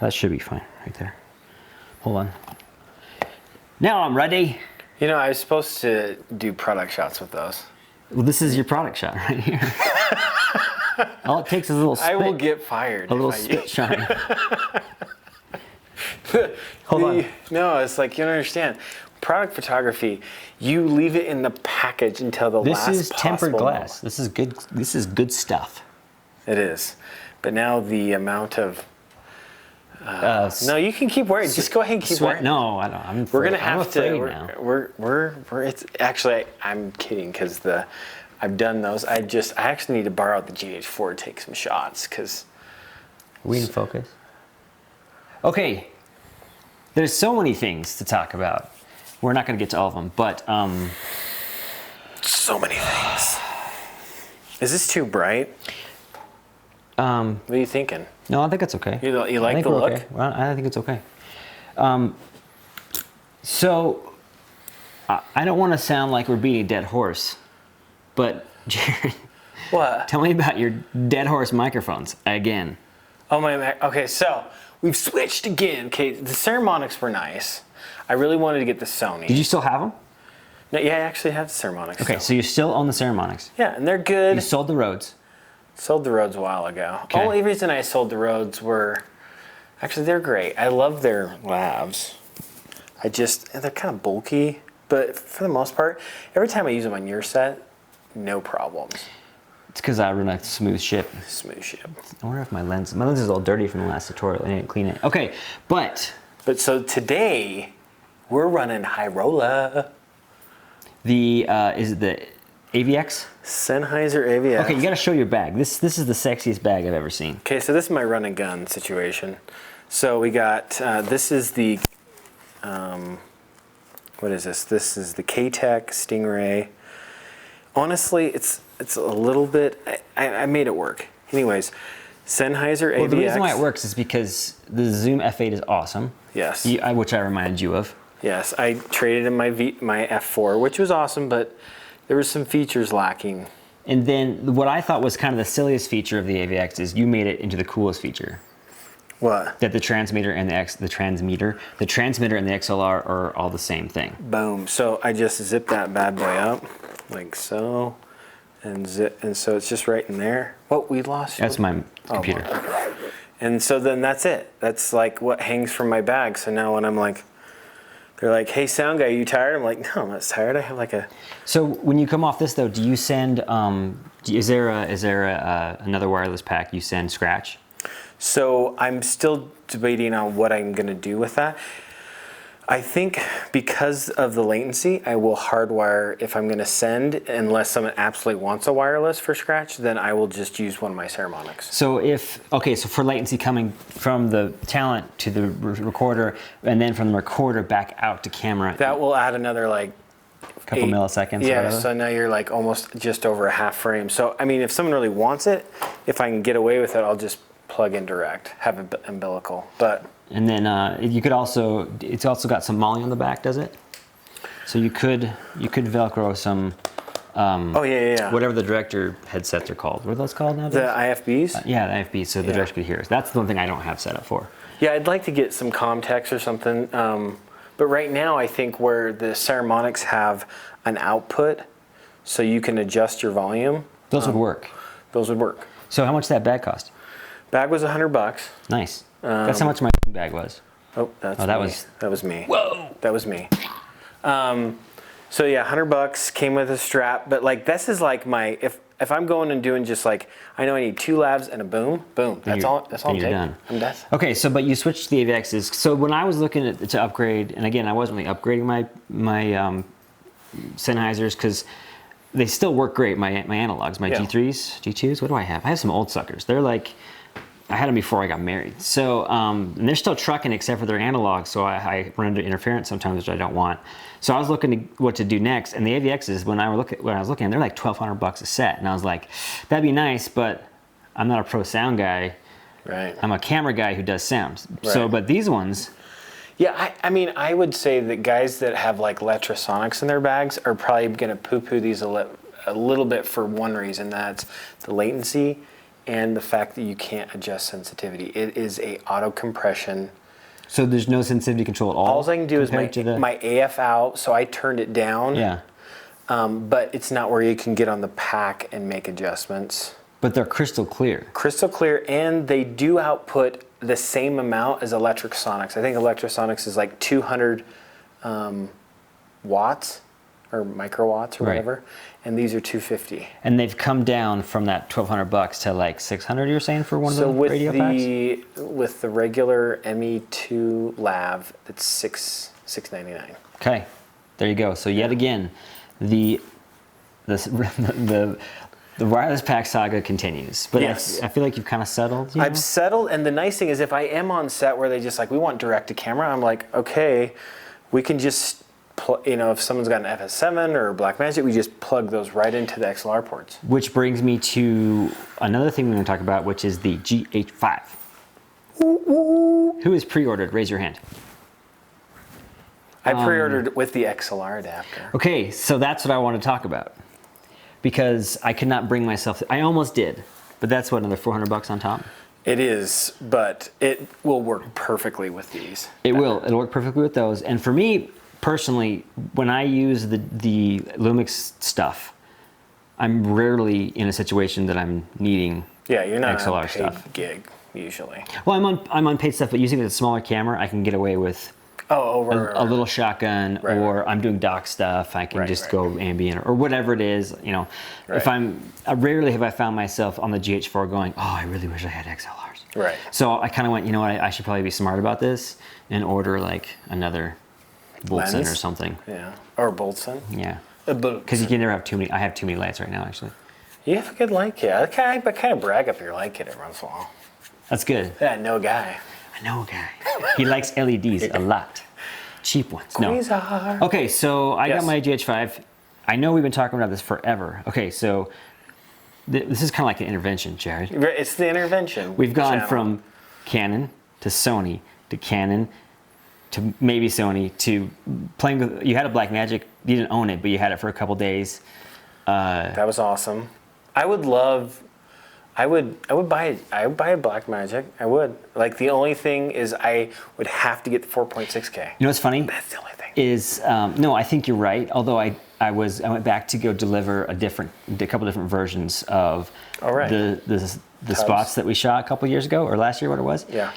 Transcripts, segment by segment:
That should be fine right there. Hold on. Now I'm ready. You know, I was supposed to do product shots with those. Well, this is your product shot right here. All it takes is a little spit. I will get fired. A little spit shine. Hold on. No, it's like, you don't understand. Product photography, you leave it in the package until the last This is tempered possible glass. This is good. This is good stuff. It is. But now the amount of... no, you can keep wearing. Just go ahead and keep wearing. No, I don't. We're gonna have to. Now. We're. It's actually. I'm kidding because I've done those. I actually need to borrow the GH4 to take some shots because. We in focus. Okay. There's so many things to talk about. We're not going to get to all of them, but so many things. Is this too bright? What are you thinking? No, I think it's okay. You like the look? Okay. Well, I think it's okay. So, I don't want to sound like we're beating a dead horse, but Jared, what? Tell me about your dead horse microphones again. Oh my! Okay, so we've switched again. Okay, the Ceremonics were nice. I really wanted to get the Sony. Did you still have them? No, yeah, I actually have the Ceremonics. Okay, so you still own the Ceremonics. Yeah, and they're good. You sold the Rhodes. Sold the Rhodes a while ago. Okay. Only reason I sold the Rhodes were, actually they're great. I love their lavs. They're kind of bulky, but for the most part, every time I use them on your set, no problems. It's because I run a smooth ship. Smooth ship. I wonder if my lens is all dirty from the last tutorial. I didn't clean it. Okay, but so today, we're running Hyrola. Is it the AVX? Sennheiser AVX. Okay, you gotta show your bag. This is the sexiest bag I've ever seen. Okay, so this is my run and gun situation. So we got, this is the, what is this? This is the K-Tech Stingray. Honestly, it's a little bit, I made it work. Anyways, Sennheiser AVX. Well, the reason why it works is because the Zoom F8 is awesome. Yes. Which I reminded you of. Yes, I traded in my F4, which was awesome, but there were some features lacking. And then what I thought was kind of the silliest feature of the AVX is you made it into the coolest feature. What? That the transmitter and the transmitter and the XLR are all the same thing. Boom. So I just zip that bad boy up like so, and so it's just right in there. Oh, we lost. That's my computer. Oh, and so then that's it. That's like what hangs from my bag. So now when I'm like, they're like, "Hey, sound guy, are you tired?" I'm like, "No, I'm not tired. I have like a." So when you come off this though, do you send? Is there another wireless pack you send Scratch? So I'm still debating on what I'm going to do with that. I think because of the latency, I will hardwire if I'm going to send, unless someone absolutely wants a wireless for Scratch, then I will just use one of my Ceremonics. So so for latency coming from the talent to the recorder, and then from the recorder back out to camera. That will add another like couple milliseconds. Yeah, so now you're like almost just over a half frame. So, I mean, if someone really wants it, if I can get away with it, I'll just plug in direct, have an umbilical. But and then you could also, it's also got some MOLLE on the back, does it? So you could Velcro some. Oh yeah. Whatever the director headsets are called. What are those called nowadays? The IFBs. Yeah, the IFBs. So the director could hear us. That's the one thing I don't have set up for. Yeah, I'd like to get some Comtex or something. But right now, I think where the Ceremonics have an output, so you can adjust your volume. Those would work. Those would work. So how much did that bag cost? Bag was $100. Nice. That's how much my bag was. Oh, that was me. Whoa. That was me. So yeah, $100 came with a strap, but like this is like my if I'm going and doing just like I know I need 2 lavs and a boom. That's all I'm you're done. I'm done. Okay, so but you switched to the AVXs. So when I was looking to upgrade, and again I wasn't really upgrading my Sennheisers because they still work great. My analogs, my G3s, G2s. What do I have? I have some old suckers. They're like. I had them before I got married. So, and they're still trucking except for their analog, so I run into interference sometimes, which I don't want. So I was looking to what to do next, and the AVXs, when I was looking, they're like $1,200 a set. And I was like, that'd be nice, but I'm not a pro sound guy. Right. I'm a camera guy who does sound. Right. So, but these ones. Yeah, I mean, I would say that guys that have like Letrasonics in their bags are probably gonna poo-poo these a little bit for one reason, that's the latency. and the fact that you can't adjust sensitivity. It is a auto compression. So there's no sensitivity control at all? All I can do is my AF out, so I turned it down. Yeah. But it's not where you can get on the pack and make adjustments. But they're crystal clear. Crystal clear, and they do output the same amount as Electrosonics. I think Electrosonics is like 200 watts or microwatts or whatever, and these are 250. And they've come down from that $1,200 to like 600. You're saying for one of the radio packs? With the regular ME2 Lav, it's $699. Okay, there you go. So yet again, the wireless pack saga continues. But yes. I feel like you've kind of settled. You know? I've settled, and the nice thing is if I am on set where they just like, we want direct to camera, I'm like, okay, we can just, if someone's got an FS7 or a Blackmagic, we just plug those right into the XLR ports. Which brings me to another thing we're going to talk about, which is the GH5. Who is pre-ordered? Raise your hand. I pre-ordered with the XLR adapter. Okay, so that's what I want to talk about. Because I could not bring myself I almost did, but that's what, another $400 on top? It is, but it will work perfectly with these. It'll work perfectly with those. And for me, personally, when I use the Lumix stuff, I'm rarely in a situation that I'm needing you're not XLR on a paid stuff. gig, usually. Well, I'm on paid stuff, but using a smaller camera, I can get away with a little shotgun, or I'm doing dock stuff. I can just go ambient or whatever it is. If rarely have I found myself on the GH4 going, oh, I really wish I had XLRs. Right. So I kind of went, you know what, I should probably be smart about this and order like another Boltzmann or something. Yeah, or Boltzmann. Yeah. Because you can never have too many. I have too many lights right now, actually. You have a good light kit. I kind of brag up your light kit every once in a while. That's good. Yeah, I know a guy. He likes LEDs a lot. Cheap ones. Quasar. No. Okay, so I got my GH5. I know we've been talking about this forever. Okay, so this is kind of like an intervention, Jared. It's the intervention. We've gone from Canon to Sony to Canon to maybe Sony to playing with. You had a Blackmagic. You didn't own it, but you had it for a couple days. That was awesome. I would buy a Blackmagic. I would. Like, the only thing is I would have to get the 4.6K. You know what's funny? That's the only thing. Is no, I think you're right. Although I went back to go deliver a couple different versions of the spots that we shot a couple years ago or last year, what it was. Yeah.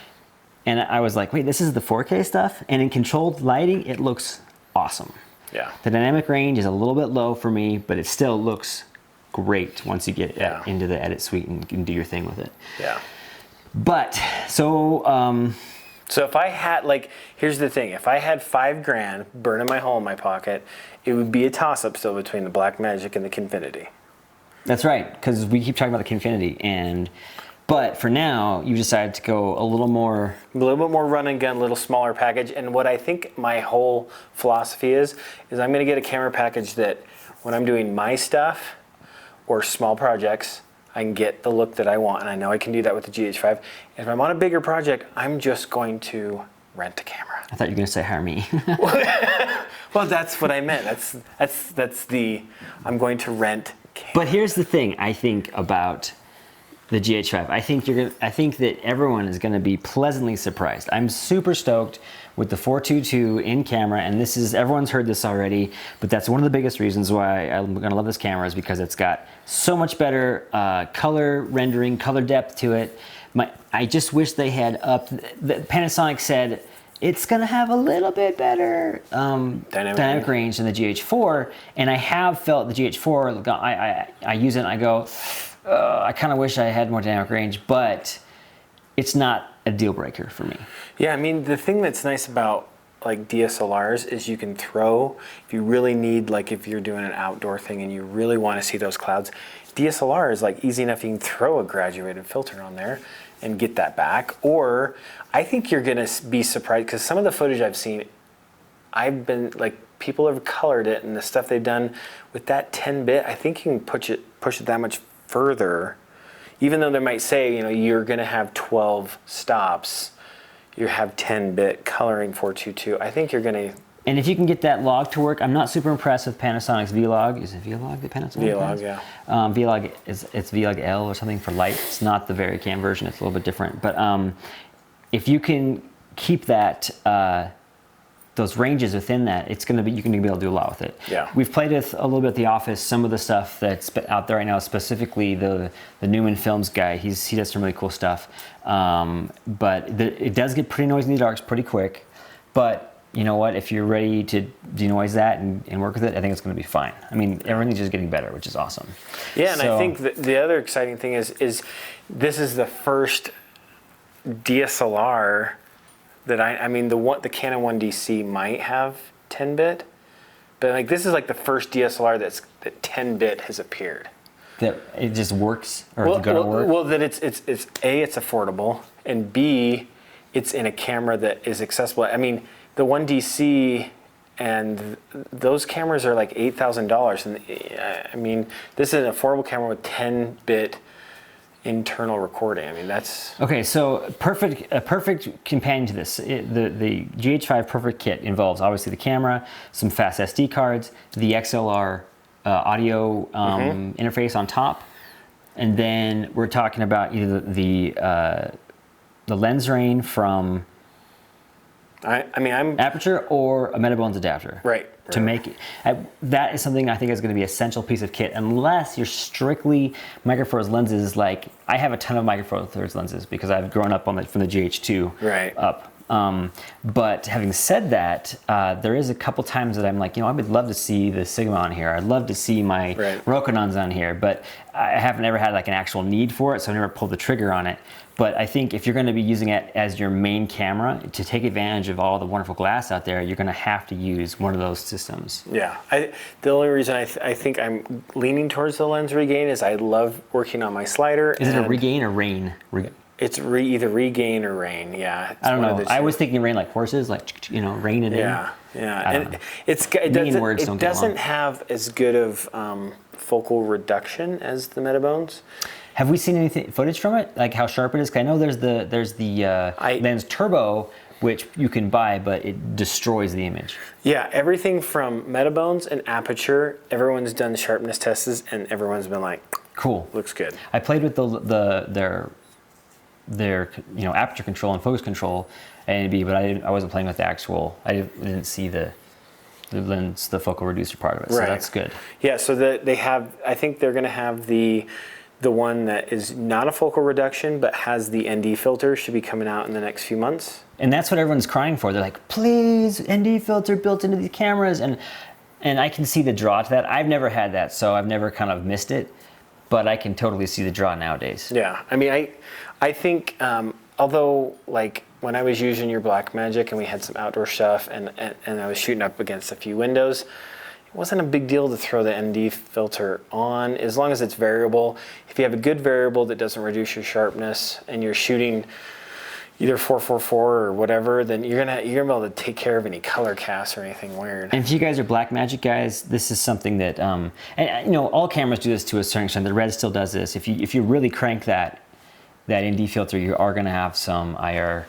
And I was like, wait, this is the 4K stuff, and in controlled lighting, it looks awesome. Yeah. The dynamic range is a little bit low for me, but it still looks great once you get into the edit suite and can do your thing with it. Yeah. But so if I had, like, here's the thing: if I had $5,000 burning my hole in my pocket, it would be a toss-up still between the Blackmagic and the Kinfinity. That's right, because we keep talking about the Kinfinity, but for now, you decided to go a little bit more run and gun, a little smaller package. And what I think my whole philosophy is I'm going to get a camera package that when I'm doing my stuff or small projects, I can get the look that I want, and I know I can do that with the GH5. If I'm on a bigger project, I'm just going to rent a camera. I thought you were going to say hire me. Well, that's what I meant. I'm going to rent camera. But here's the thing I think about the GH5. I think that everyone is going to be pleasantly surprised. I'm super stoked with the 422 in camera, and everyone's heard this already, but that's one of the biggest reasons why I'm going to love this camera is because it's got so much better color rendering, color depth to it. I just wish they had Panasonic said it's going to have a little bit better dynamic range than the GH4, and I have felt the GH4, I use it and I go, I kind of wish I had more dynamic range, but it's not a deal breaker for me. Yeah, I mean, the thing that's nice about like DSLRs is you can throw, if you really need, like if you're doing an outdoor thing and you really want to see those clouds, DSLR is like easy enough. You can throw a graduated filter on there and get that back. Or I think you're going to be surprised because some of the footage I've seen, I've been like, people have colored it, and the stuff they've done with that 10-bit, I think you can push it that much further, even though they might say, you're going to have 12 stops, you have 10-bit coloring 422. I think you're going to And if you can get that log to work, I'm not super impressed with Panasonic's V-Log. Is it V-Log that Panasonic V-Log, has? yeah. V-Log it's V-Log L or something for light. It's not the VariCam version. It's a little bit different. But if you can keep that those ranges within that, you're going to be able to do a lot with it. Yeah. We've played with a little bit at the office. Some of the stuff that's out there right now, specifically the Newman Films guy. He does some really cool stuff. But it does get pretty noisy in the darks pretty quick. But you know what? If you're ready to denoise that and work with it, I think it's going to be fine. I mean, everything's just getting better, which is awesome. Yeah, and I think the other exciting thing is this is the first DSLR that I mean the Canon 1DC might have 10-bit, but like this is like the first DSLR that 10-bit has appeared. That it just works, or it's gonna work. Well, that it's A, it's affordable, and B, it's in a camera that is accessible. I mean, the 1DC and those cameras are like $8,000, and I mean, this is an affordable camera with 10-bit internal recording. I mean, that's okay. So a perfect companion to this. The GH5 Perfect Kit involves obviously the camera, some fast SD cards, the XLR audio interface on top, and then we're talking about either the lens rain from I'm aperture or a Metabones adapter. Right. To make it, that is something I think is going to be an essential piece of kit, unless you're strictly Micro Four Thirds lenses. Like I have a ton of Micro Four Thirds lenses because I've grown up from the GH2 up. But having said that, there is a couple times that I'm like, I would love to see the Sigma on here. I'd love to see my Rokinons on here, but I haven't ever had like an actual need for it, so I never pulled the trigger on it. But I think if you're going to be using it as your main camera to take advantage of all the wonderful glass out there, you're going to have to use one of those systems. Yeah. The only reason I think I'm leaning towards the lens regain is I love working on my slider. Is it a regain or rain? It's either regain or rain. Yeah. I don't know. I was thinking rain like horses, like rain and yeah. And it doesn't have as good of focal reduction as the Metabones. Have we seen any footage from it? Like how sharp it is? 'Cause I know there's the lens turbo, which you can buy, but it destroys the image. Yeah, everything from Metabones and aperture, everyone's done sharpness tests, and everyone's been like, cool, looks good. I played with their aperture control and focus control at NB, but I wasn't playing with the actual. I didn't see the lens, the focal reducer part of it. So that's good. Yeah, so they have. I think they're going to have the one that is not a focal reduction but has the ND filter, should be coming out in the next few months. And that's what everyone's crying for. They're like, please, ND filter built into these cameras, and I can see the draw to that. I've never had that, so I've never kind of missed it, but I can totally see the draw nowadays. Yeah, I mean, I think although like when I was using your Blackmagic and we had some outdoor stuff and I was shooting up against a few windows, it wasn't a big deal to throw the ND filter on as long as it's variable. If you have a good variable that doesn't reduce your sharpness and you're shooting either 444 or whatever, then you're gonna be able to take care of any color casts or anything weird. And if you guys are Blackmagic guys, this is something that and all cameras do this to a certain extent. The Red still does this. If you really crank that ND filter, you are going to have some IR.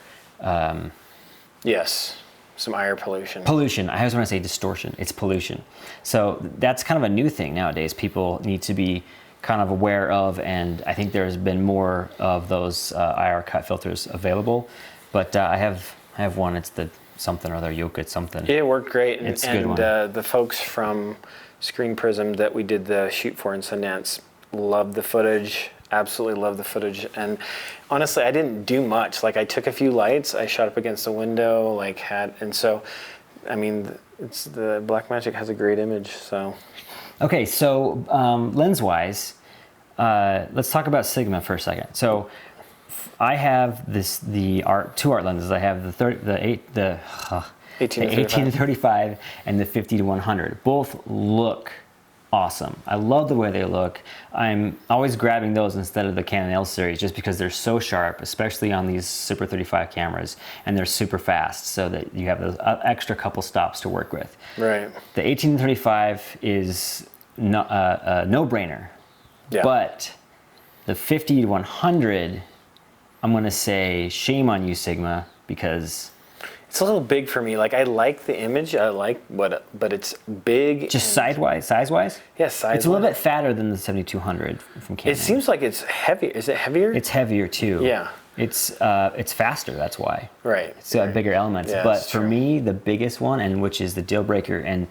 Yes, some IR pollution. Pollution. I always want to say distortion. It's pollution. So that's kind of a new thing nowadays. People need to be kind of aware of, and I think there's been more of those IR cut filters available. But I have one. It's the something or other Yoke. It's something. It worked great, it's a good one. The folks from Screen Prism that we did the shoot for in Sundance loved the footage. Absolutely love the footage, and honestly, I didn't do much. Like I took a few lights, I shot up against a window, and so, I mean, it's the Blackmagic has a great image. So, okay, so lens-wise, let's talk about Sigma for a second. So, I have two art lenses. I have the 18 to 35 and the 50 to 100. Both look awesome. I love the way they look. I'm always grabbing those instead of the Canon L series just because they're so sharp, especially on these Super 35 cameras, and they're super fast so that you have those extra couple stops to work with. Right. The 18 to 35 is a no-brainer. Yeah. But the 50 to 100, I'm going to say shame on you, Sigma, because It's a little big for me. Like I like the image, but it's big. Just size-wise? Yeah, size. It's a little bit fatter than the 7200 from Canon. It seems like it's heavy. Is it heavier? It's heavier too. Yeah. It's faster, that's why. Right. It's got bigger elements. Yeah, but for me, the biggest one, and which is the deal breaker, and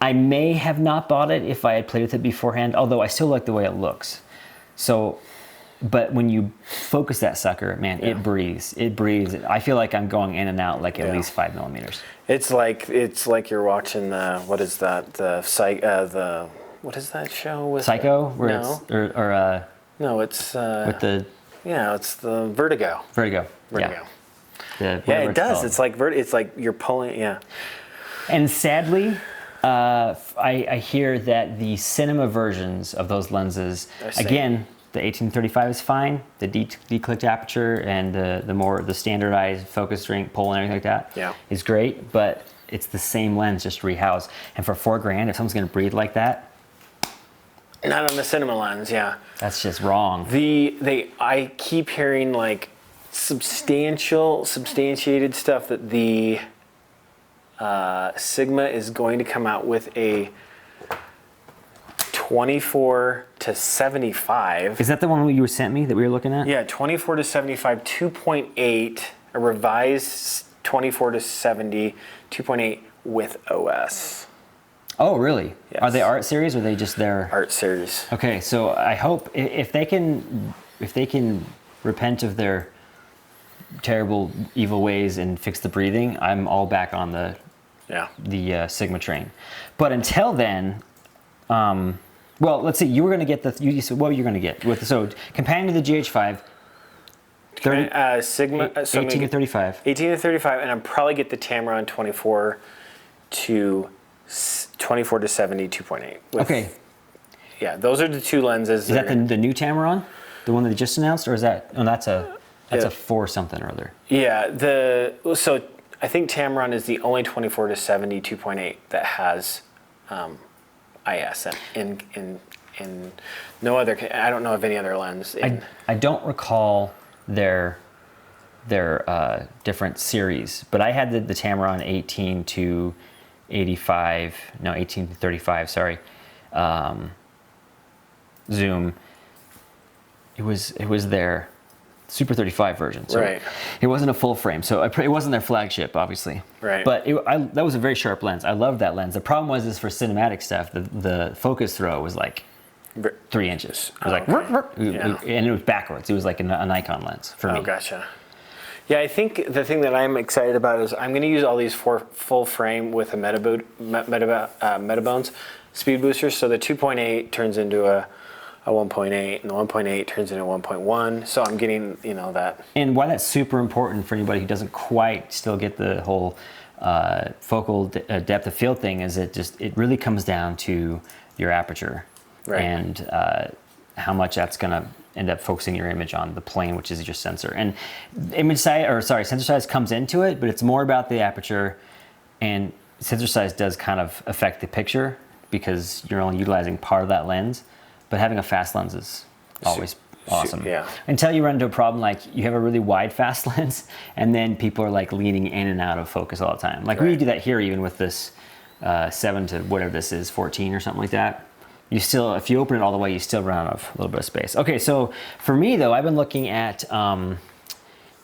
I may have not bought it if I had played with it beforehand, although I still like the way it looks. So, but when you focus that sucker, man, it breathes. It breathes. I feel like I'm going in and out like at least 5 millimeters. It's like you're watching what is that? What is that show with Psycho? Where no. It's No, it's with the it's the Vertigo. Vertigo. Yeah. It does. It's like it's like you're pulling. Yeah. And sadly, I hear that the cinema versions of those lenses, again, the 1835 is fine. The declicked aperture and the standardized focus ring pull and everything like that is great. But it's the same lens, just rehoused. And for $4,000, if someone's going to breathe like that. Not on the cinema lens, yeah. That's just wrong. I keep hearing like substantiated stuff that the Sigma is going to come out with a 24 to 75. Is that the one you sent me that we were looking at? Yeah, 24 to 75, 2.8, a revised 24 to 70, 2.8 with OS. Oh, really? Yes. Are they art series or are they just their art series? Okay, so I hope if they can repent of their terrible evil ways and fix the breathing, I'm all back on the Sigma train. But until then, well, let's see. You were going to get you said, what were you going to get with companion to the GH5? Sigma 18 to 35. 18 to 35, and I'll probably get the Tamron 24 to 70 2.8. Okay. Yeah, those are the two lenses. Is that the new Tamron, the one that they just announced, or is that? Oh, that's a 4 something or other. Yeah, so I think Tamron is the only 24 to 70 2.8 that has IS in no other. I don't know of any other lens. I don't recall their different series, but I had the Tamron 18 to 35, sorry, zoom. It was their Super 35 version, so right. It wasn't a full frame, so it wasn't their flagship, obviously. Right. But that was a very sharp lens. I loved that lens. The problem is for cinematic stuff, the focus throw was like 3 inches. It was and it was backwards. It was like a Nikon lens for me. Oh, gotcha. Yeah, I think the thing that I'm excited about is I'm going to use all these full frame with a Metabones speed boosters. So the 2.8 turns into a 1.8, and the 1.8 turns into a 1.1. So I'm getting that. And why that's super important for anybody who doesn't quite still get the whole focal depth of field thing is it really comes down to your aperture and how much that's going to end up focusing your image on the plane, which is your sensor. And sensor size comes into it, but it's more about the aperture, and sensor size does kind of affect the picture because you're only utilizing part of that lens. But having a fast lens is always awesome. Yeah. Until you run into a problem like you have a really wide fast lens, and then people are like leaning in and out of focus all the time. Like we do that here even with this 7 to whatever this is, 14 or something like that. If you open it all the way, you still run out of a little bit of space. Okay, so for me though, I've been looking at, how long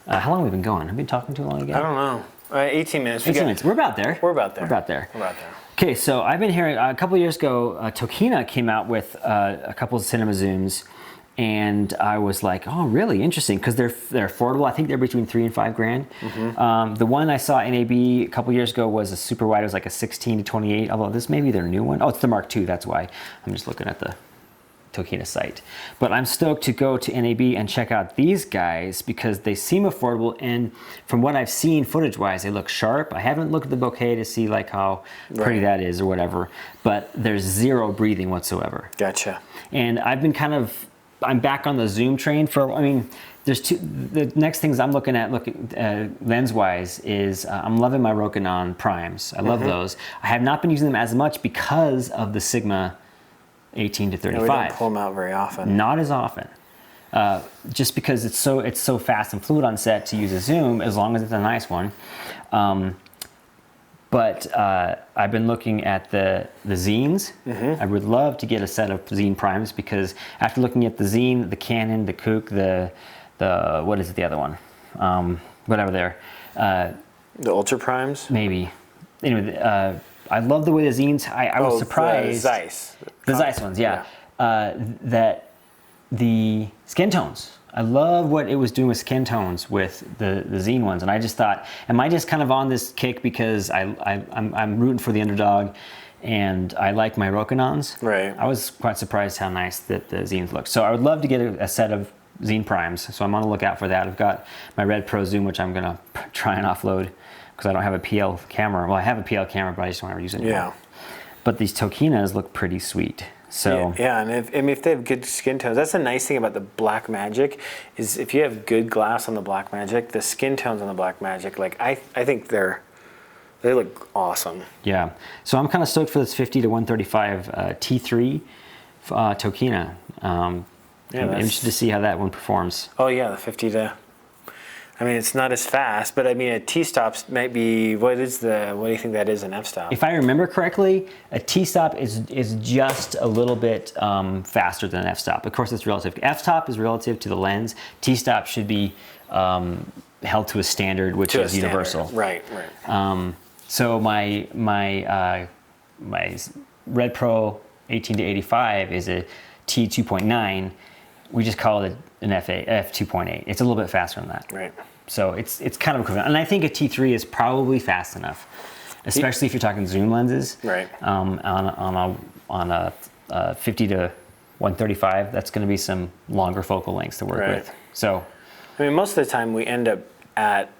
have we been going? Have we been talking too long again? I don't know. 18 minutes. 18 minutes. We're about there. We're about there. Okay, so I've been hearing, a couple of years ago, Tokina came out with a couple of cinema zooms, and I was like, oh, really interesting, because they're affordable. I think they're between $3,000 and $5,000. Mm-hmm. The one I saw in AB a couple years ago was a super wide. It was like a 16 to 28. Although this may be their new one. Oh, it's the Mark II. That's why I'm just looking at the Tokina site. But I'm stoked to go to NAB and check out these guys because they seem affordable, and from what I've seen footage-wise, they look sharp. I haven't looked at the bokeh to see like how pretty that is or whatever, but there's zero breathing whatsoever. Gotcha. And I've been I'm back on the zoom train there's the next things I'm looking at lens-wise is I'm loving my Rokinon primes. I love those. I have not been using them as much because of the Sigma 18 to 35. We don't pull them out very often. Not as often. just because it's so fast and fluid on set to use a zoom, as long as it's a nice one. But I've been looking at the zines. I would love to get a set of zine primes, because after looking at the zine, the Canon, the Kook, the what is it, the other one? Whatever they're. The Ultra Primes? Maybe. Anyway, I love the way the zines, I was surprised. The Zeiss. The Zeiss ones, yeah. That the skin tones. I love what it was doing with skin tones with the zine ones, and I just thought, am I just kind of on this kick because I'm rooting for the underdog, and I like my Rokinons? Right. I was quite surprised how nice that the zines look. So I would love to get a set of zine primes. So I'm on the lookout for that. I've got my Red Pro Zoom, which I'm gonna try and offload because I don't have a PL camera. Well, I have a PL camera, but I just don't ever use it anymore. Yeah. But these Tokinas look pretty sweet. So yeah, and if they have good skin tones, that's the nice thing about the Blackmagic, is if you have good glass on the Blackmagic, the skin tones on the Blackmagic, like I think they look awesome. Yeah, so I'm kind of stoked for this 50 to 135 T3 Tokina. I'm interested to see how that one performs. Oh yeah, the 50 to. I mean, it's not as fast, but I mean, a T-stop might be, what do you think that is, an F-stop? If I remember correctly, a T-stop is just a little bit faster than an F-stop. Of course, it's relative. F-stop is relative to the lens. T-stop should be held to a standard, which is universal. Right, right. So my Red Pro 18 to 85 is a T2.9. We just call it an f2.8. It's a little bit faster than that. Right. So it's kind of equivalent. And I think a T3 is probably fast enough, especially if you're talking zoom lenses. Right. On a 50 to 135, that's going to be some longer focal lengths to work with. So, I mean, most of the time we end up at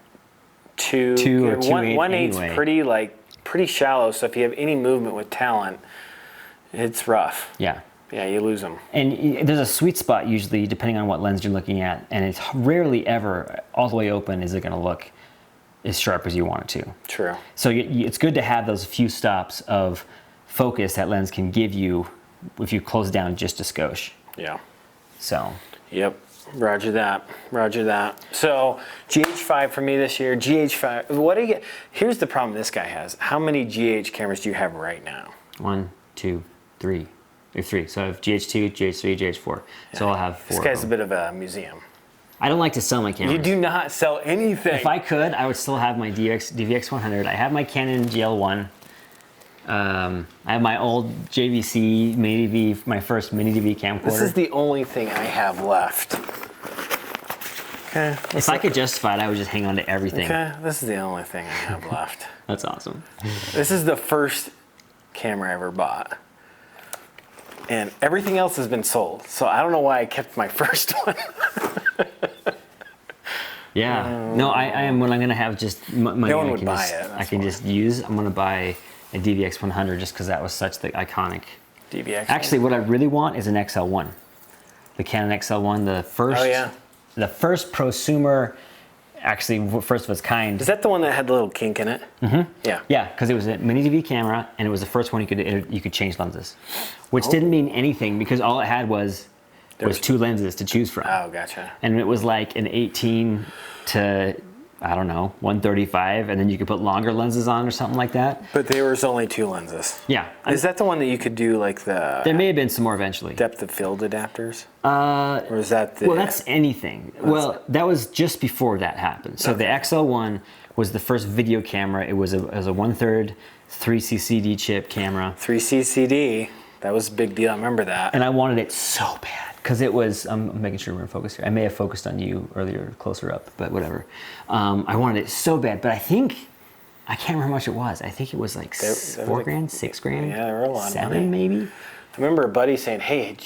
2 or 2.8 anyway. Pretty shallow. So if you have any movement with talent, it's rough. Yeah. Yeah, you lose them. And there's a sweet spot usually, depending on what lens you're looking at, and it's rarely ever all the way open is it going to look as sharp as you want it to. True. So it's good to have those few stops of focus that lens can give you if you close down just a skosh. Yeah. So. Yep. Roger that. Roger that. So GH5 for me this year. GH5. What do you get? Here's the problem this guy has. How many GH cameras do you have right now? 1, 2, 3. We have 3. So I have GH2, GH3, GH4. Yeah. So I'll have 4. This guy's a bit of a museum. I don't like to sell my cameras. You do not sell anything. If I could, I would still have my DVX 100. I have my Canon GL1. I have my old JVC Mini DV, my first Mini DV camcorder. This is the only thing I have left. Okay. If I could justify it, I would just hang on to everything. Okay, this is the only thing I have left. That's awesome. This is the first camera I ever bought. And everything else has been sold. So I don't know why I kept my first one. Yeah. No, I am, when I'm going to have just money no one would buy it. I can just use, I'm going to buy a DVX 100 just because that was such the iconic. DVX. Actually, what I really want is an XL1. The Canon XL1, the first. Oh, yeah. The first prosumer, actually first of its kind. Is that the one that had the little kink in it? Mm-hmm. Yeah. Yeah, because it was a mini DV camera, and it was the first one you could change lenses, which didn't mean anything because all it had was 2 lenses to choose from. Oh, gotcha. And it was like an 18 to, I don't know, 135, and then you could put longer lenses on or something like that. But there was only 2 lenses. Yeah. Is that the one that you could do like the... There may have been some more eventually. Depth of field adapters? Or is that the... Well, that's anything. That was just before that happened. So the XL1 was the first video camera. It was a 1/3 3CCD chip camera. 3CCD. That was a big deal. I remember that. And I wanted it so bad. Because it was, I'm making sure we're in focus here. I may have focused on you earlier, closer up, but whatever. I wanted it so bad, but I can't remember how much it was. I think it was like $4 grand, $6 grand. Yeah, there were a lot of money. 7 maybe. I remember a buddy saying, "Hey,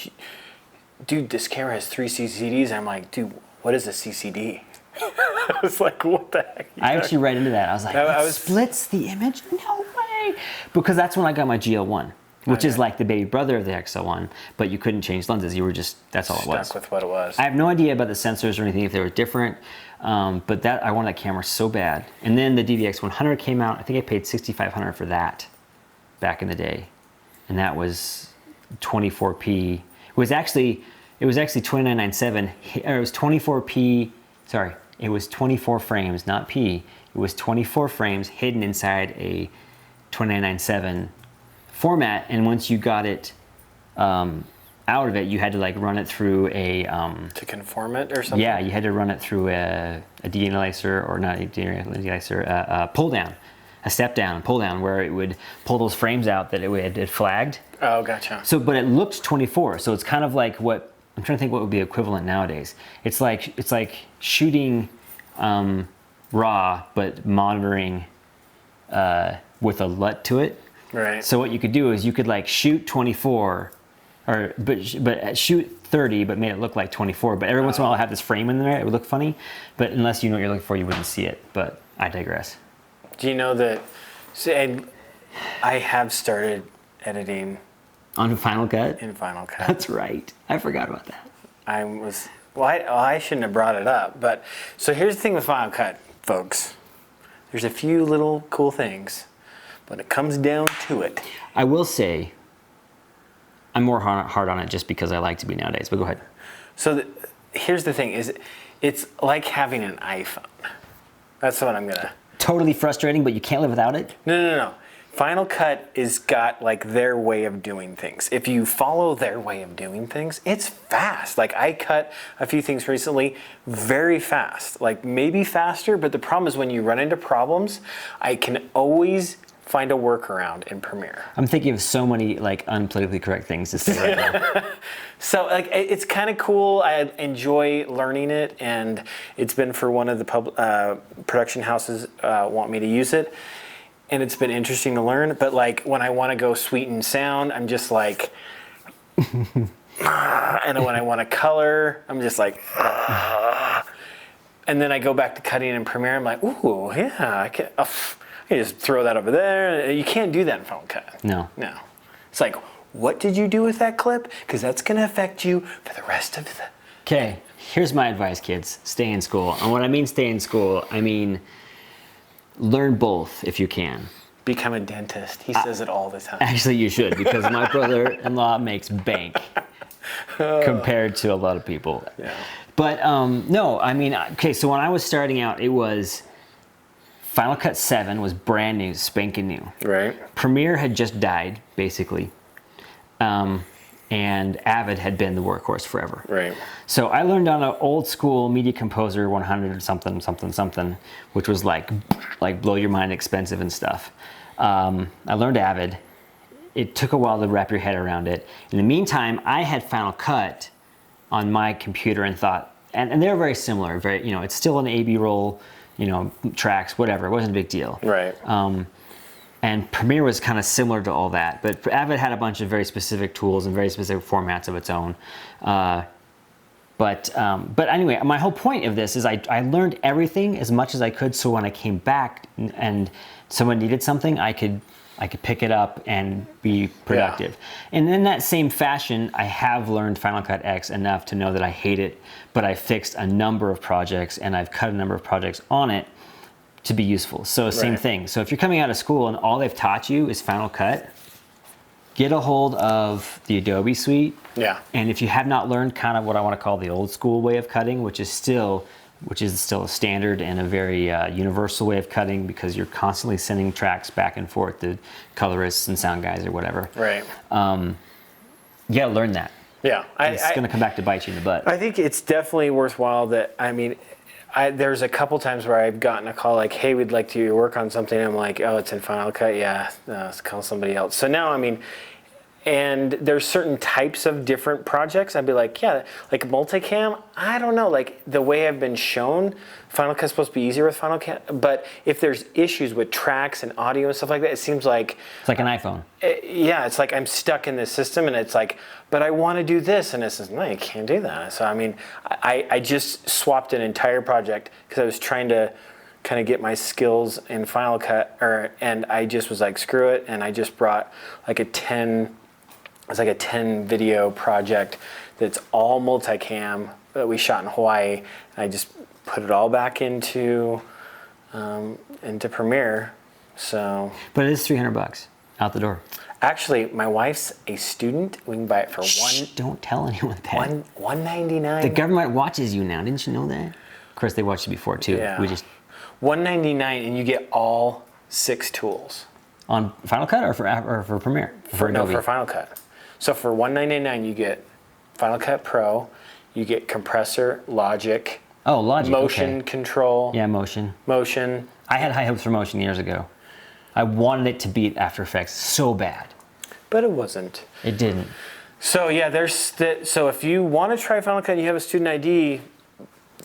dude, this camera has 3 CCDs." And I'm like, "Dude, what is a CCD?" I was like, "What the heck?" I actually read into that. I was like, it splits the image? No way. Because that's when I got my GL1. Which is like the baby brother of the XL1, but you couldn't change lenses. You were just, that's all it was. Stuck with what it was. I have no idea about the sensors or anything, if they were different, but I wanted that camera so bad. And then the DVX 100 came out. I think I paid $6,500 for that back in the day. And that was 24p. It It was actually 2997, or it was 24p, sorry, it was 24 frames, not p. It was 24 frames hidden inside a 2997 format, and once you got it out of it, you had to like run it through a to conform it or something. Yeah, you had to run it through a deanalyzer, or not a deanalyzer, a pull down, a step down, and pull down, where it would pull those frames out that it flagged. Oh, gotcha. So, but it looked 24, so it's kind of like what I'm trying to think what would be equivalent nowadays. It's like shooting raw, but monitoring with a LUT to it. Right. So what you could do is you could like shoot 24, but shoot 30, but made it look like 24. But every once in a while, I'll have this frame in there. It would look funny, but unless you know what you're looking for, you wouldn't see it. But I digress. Do you know that? And I have started editing On Final Cut. in Final Cut. That's right. I forgot about that. I shouldn't have brought it up, but so here's the thing with Final Cut, folks. There's a few little cool things, but it comes down to it. I will say, I'm more hard on it just because I like to be nowadays. But go ahead. So here's the thing: it's like having an iPhone. That's what I'm gonna. Totally frustrating, but you can't live without it. No. Final Cut is got like their way of doing things. If you follow their way of doing things, it's fast. Like I cut a few things recently very fast, like maybe faster, but the problem is when you run into problems, I can always find a workaround in Premiere. I'm thinking of so many like unpolitically correct things to say right now. So like it's kind of cool. I enjoy learning it, and it's been for one of the production houses want me to use it. And it's been interesting to learn, but like when I want to go sweeten sound, I'm just like, and when I want to color, I'm just like, and then I go back to cutting in Premiere. I'm like, ooh, yeah, I can just throw that over there. You can't do that in Final Cut. No. It's like, what did you do with that clip? Because that's going to affect you for the rest of the. Okay, here's my advice, kids: stay in school. And when I mean stay in school, I mean learn both if you can. Become a dentist. He says it all the time. Actually, you should, because my brother-in-law makes bank compared to a lot of people. Yeah. But no, I mean, okay, so when I was starting out, it was Final Cut 7 was brand new, spanking new. Right. Premiere had just died, basically. And Avid had been the workhorse forever. Right. So I learned on an old school Media Composer 100 something, which was like blow your mind expensive and stuff. I learned Avid. It took a while to wrap your head around it. In the meantime, I had Final Cut on my computer and thought, and they're very similar. Very, it's still an AB roll, tracks, whatever. It wasn't a big deal. Right. And Premiere was kind of similar to all that, but Avid had a bunch of very specific tools and very specific formats of its own. But anyway, my whole point of this is I learned everything as much as I could, so when I came back and someone needed something, I could pick it up and be productive. Yeah. And in that same fashion, I have learned Final Cut X enough to know that I hate it, but I fixed a number of projects and I've cut a number of projects on it to be useful. So same thing. So if you're coming out of school and all they've taught you is Final Cut, get a hold of the Adobe suite. Yeah. And if you have not learned kind of what I want to call the old school way of cutting, which is still a standard and a very universal way of cutting, because you're constantly sending tracks back and forth to colorists and sound guys or whatever. Right. You gotta learn that. Yeah. It's gonna come back to bite you in the butt. I think it's definitely worthwhile there's a couple times where I've gotten a call like, hey, we'd like to work on something. I'm like, oh, it's in Final Cut? Yeah, no, let's call somebody else. So now, and there's certain types of different projects. I'd be like, yeah, like multicam, I don't know. Like the way I've been shown, Final Cut's supposed to be easier with Final Cut. But if there's issues with tracks and audio and stuff like that, it seems like... It's like an iPhone. It's like I'm stuck in this system and it's like, but I want to do this. And it says, no, you can't do that. So, I just swapped an entire project because I was trying to kind of get my skills in Final Cut, and I just was like, screw it. And I just brought like a 10 video project that's all multicam that we shot in Hawaii. And I just put it all back into Premiere. So, but it is $300. Out the door. Actually, my wife's a student. We can buy it for Don't tell anyone that. $199. The government watches you now. Didn't you know that? Of course, they watch you before too. Yeah. We just $199, and you get all 6 tools. on Final Cut or for Premiere? For Final Cut. So for $199, you get Final Cut Pro, you get compressor, Logic. Oh, Logic. Motion control. Yeah, motion. Motion. I had high hopes for motion years ago. I wanted it to beat After Effects so bad. But it wasn't. It didn't. So yeah, so if you want to try Final Cut and you have a student ID,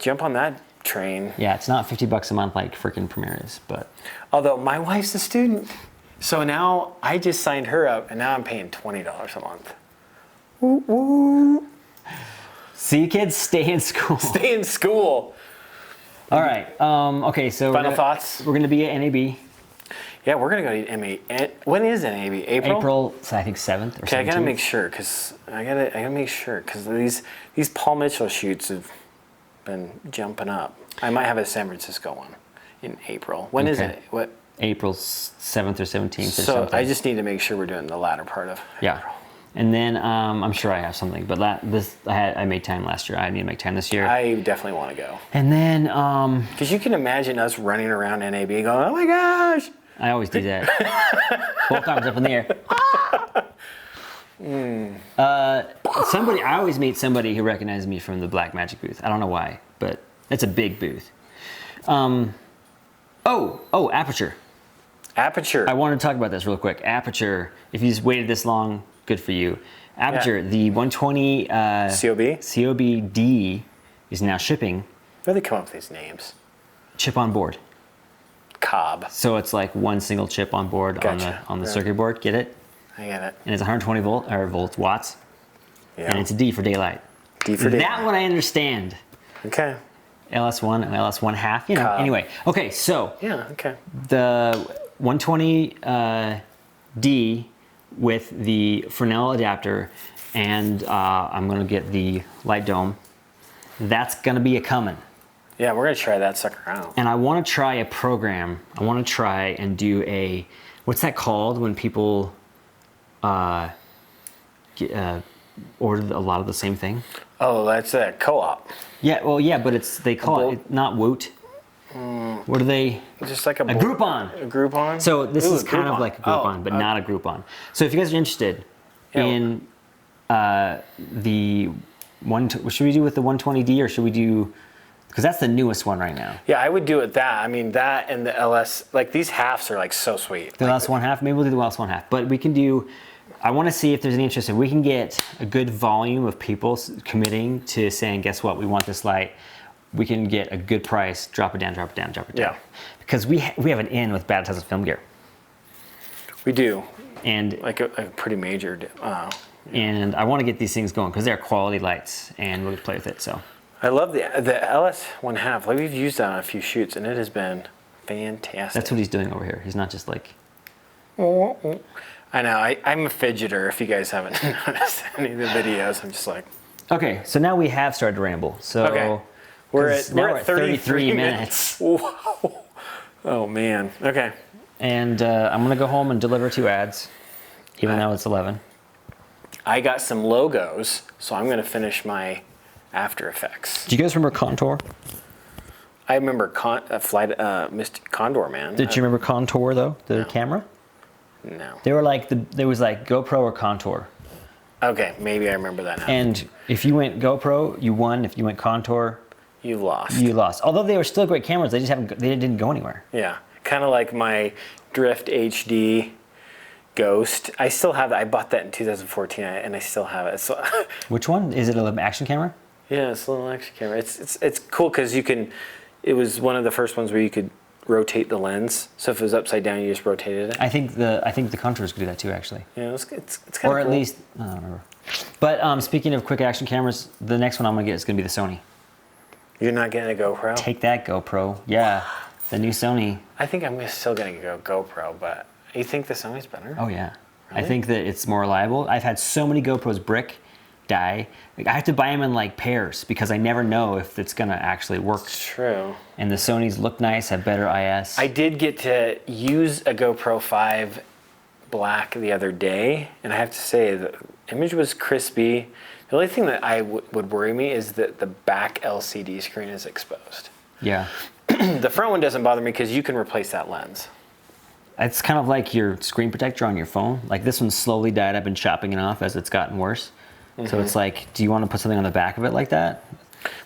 jump on that train. Yeah, it's not $50 a month like freaking Premiere is, but. Although my wife's a student. So now I just signed her up and now I'm paying $20 a month. Woo woo. See, kids, stay in school. Stay in school. All right. Okay, so Final thoughts? We're going to be at NAB. Yeah, we're gonna go to MA. When is NAB? April? April, I think 7th or 17th. Okay, I gotta make sure because these Paul Mitchell shoots have been jumping up. I might have a San Francisco one in April. When is it? What? April 7th or 17th or So something. I just need to make sure we're doing the latter part of Yeah. April. And then I'm sure I have something, but I made time last year. I need to make time this year. I definitely want to go. And then because you can imagine us running around NAB going, oh my gosh. I always do that. Both arms up in the air. I always meet somebody who recognizes me from the Black Magic booth. I don't know why, but it's a big booth. Aperture. Aperture. I wanted to talk about this real quick. Aperture, if you just waited this long, good for you. Aperture, the 120 COB-D is now shipping. Where do they come up with these names? Chip on board. Cobb. So it's like one single chip on board on the circuit board. Get it? I get it. And it's 120 watts. Yeah. And it's a D for daylight. D for daylight. That one I understand. Okay. LS1 and LS1 half. You know. Cobb. Anyway. Okay. So. Yeah. Okay. The 120 D with the Fresnel adapter, and I'm gonna get the light dome. That's gonna be a coming. Yeah, we're gonna try that sucker out. And I want to try a program. I want to try and do what's that called when people order a lot of the same thing? Oh, that's a co-op. Yeah, well, yeah, but they call it not Woot. What are they? Just like a Groupon. A Groupon. So this is kind of like a Groupon, but not a Groupon. So if you guys are interested in the should we do with the 120D or should we do? Because that's the newest one right now. Yeah, I would do it that. I mean, that and the LS, like these halves are like so sweet. The LS1 half, maybe we'll do the LS1 half. But we can do, I want to see if there's any interest. If we can get a good volume of people committing to saying, guess what, we want this light, we can get a good price, drop it down, drop it down, drop it down. Yeah. Because we have an in with Bad Tons of Film Gear. We do. And like a pretty major. And I want to get these things going because they're quality lights and we'll play with it, so. I love the LS1 half. Like we've used that on a few shoots, and it has been fantastic. That's what he's doing over here. He's not just like. I know. I'm a fidgeter. If you guys haven't noticed any of the videos, I'm just like. Okay, so now we have started to ramble. So okay. We're at 33 minutes. Whoa. Oh man. Okay. And I'm gonna go home and deliver 2 ads, even though it's 11. I got some logos, so I'm gonna finish my After Effects. Do you guys remember Contour? I remember Mr. Condor Man. Did you remember Contour though, the camera? No. They were like there was like GoPro or Contour. Okay, maybe I remember that now. And if you went GoPro, you won. If you went Contour, you lost. You lost. Although they were still great cameras, they didn't go anywhere. Yeah, kind of like my Drift HD Ghost. I still have that. I bought that in 2014, and I still have it. So which one? Is it an action camera? Yeah, it's a little action camera. It's cool because you can. It was one of the first ones where you could rotate the lens. So if it was upside down, you just rotated it. I think the Contours could do that too, actually. Yeah, it's kind of cool. Or at least I don't remember. But speaking of quick action cameras, the next one I'm gonna get is gonna be the Sony. You're not getting a GoPro? Take that, GoPro. Yeah, the new Sony. I think I'm still gonna go GoPro, but you think the Sony's better? Oh yeah. Really? I think that it's more reliable. I've had so many GoPros die. Like, I have to buy them in like pairs because I never know if it's gonna actually work. It's true. And the Sonys look nice, have better IS. I did get to use a GoPro 5 black the other day, and I have to say the image was crispy. The only thing that would worry me is that the back LCD screen is exposed. Yeah. The front one doesn't bother me because you can replace that lens. It's kind of like your screen protector on your phone. Like this one's slowly died. I've been chopping it off as it's gotten worse. So it's like, do you want to put something on the back of it like that?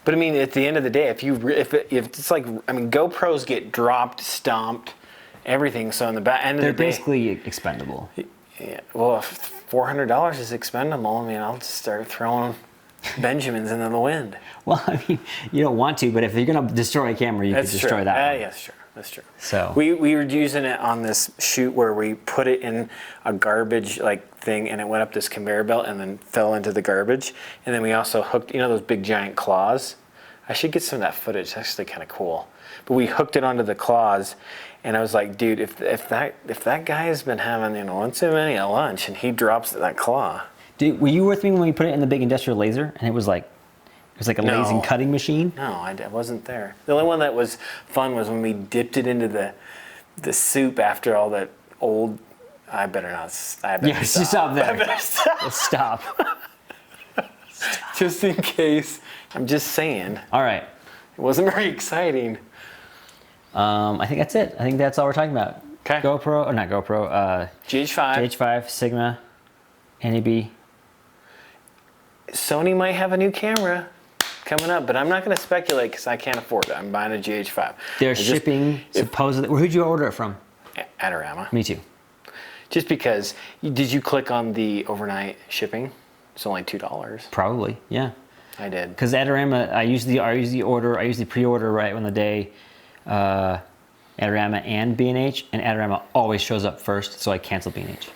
But I mean, at the end of the day, if it's like, I mean, GoPros get dropped, stomped, everything. So on the back end of the day, they're basically expendable. Yeah. Well, if $400 is expendable, I mean, I'll just start throwing Benjamins into the wind. Well, I mean, you don't want to, but if you're gonna destroy a camera, you could destroy that one. Yeah, sure. That's true. So we were using it on this shoot where we put it in a garbage thing, and it went up this conveyor belt and then fell into the garbage. And then we also hooked, those big giant claws. I should get some of that footage. It's actually kind of cool. But we hooked it onto the claws, and I was like, dude, if that guy has been having one too many at lunch, and he drops that claw. Dude, were you with me when we put it in the big industrial laser and it was like a laser cutting machine? No, I wasn't there. The only one that was fun was when we dipped it into the soup after all that old. I better not. Yes, you stop there. I better stop. Stop. Just in case. I'm just saying. All right. It wasn't very exciting. I think that's it. I think that's all we're talking about. Okay. GoPro, or not GoPro. GH5. GH5, Sigma, NAB. Sony might have a new camera coming up, but I'm not going to speculate because I can't afford it. I'm buying a GH5. They're shipping supposedly. Who'd you order it from? Adorama. Me too. Just because. Did you click on the overnight shipping? It's only $2. Probably, yeah. I did. Because Adorama, I usually pre-order right on the day. Adorama and B&H, and Adorama always shows up first, so I cancel B&H.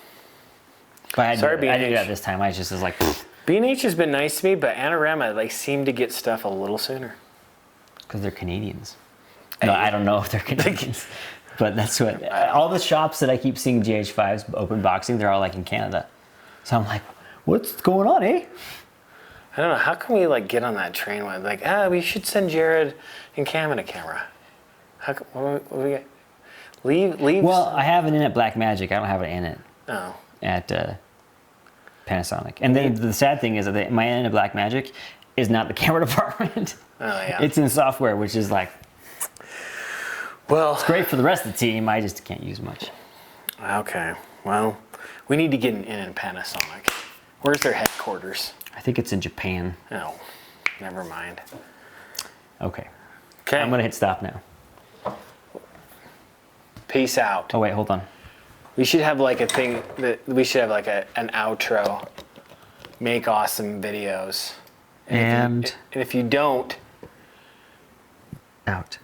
But I didn't do that this time. I just was like. B&H has been nice to me, but Adorama seem to get stuff a little sooner. Because they're Canadians. No, I don't know if they're Canadians, but that's what all the shops that I keep seeing GH5s open boxing, they're all in Canada. So I'm like, what's going on, eh? I don't know. How can we get on that train with we should send Jared and Cam a camera? What do we get? Leave. Well, I have it in at Blackmagic. I don't have it in it. Oh. At Panasonic. And then the sad thing is that my end of Blackmagic is not the camera department. Oh yeah. It's in software, which is well, it's great for the rest of the team. I just can't use much. Okay. Well, we need to get in Panasonic. Where's their headquarters? I think it's in Japan. Oh, never mind. Okay. Okay. I'm gonna hit stop now. Peace out. Oh wait, hold on. We should have a thing that we should have an outro. Make awesome videos. And if you don't, out.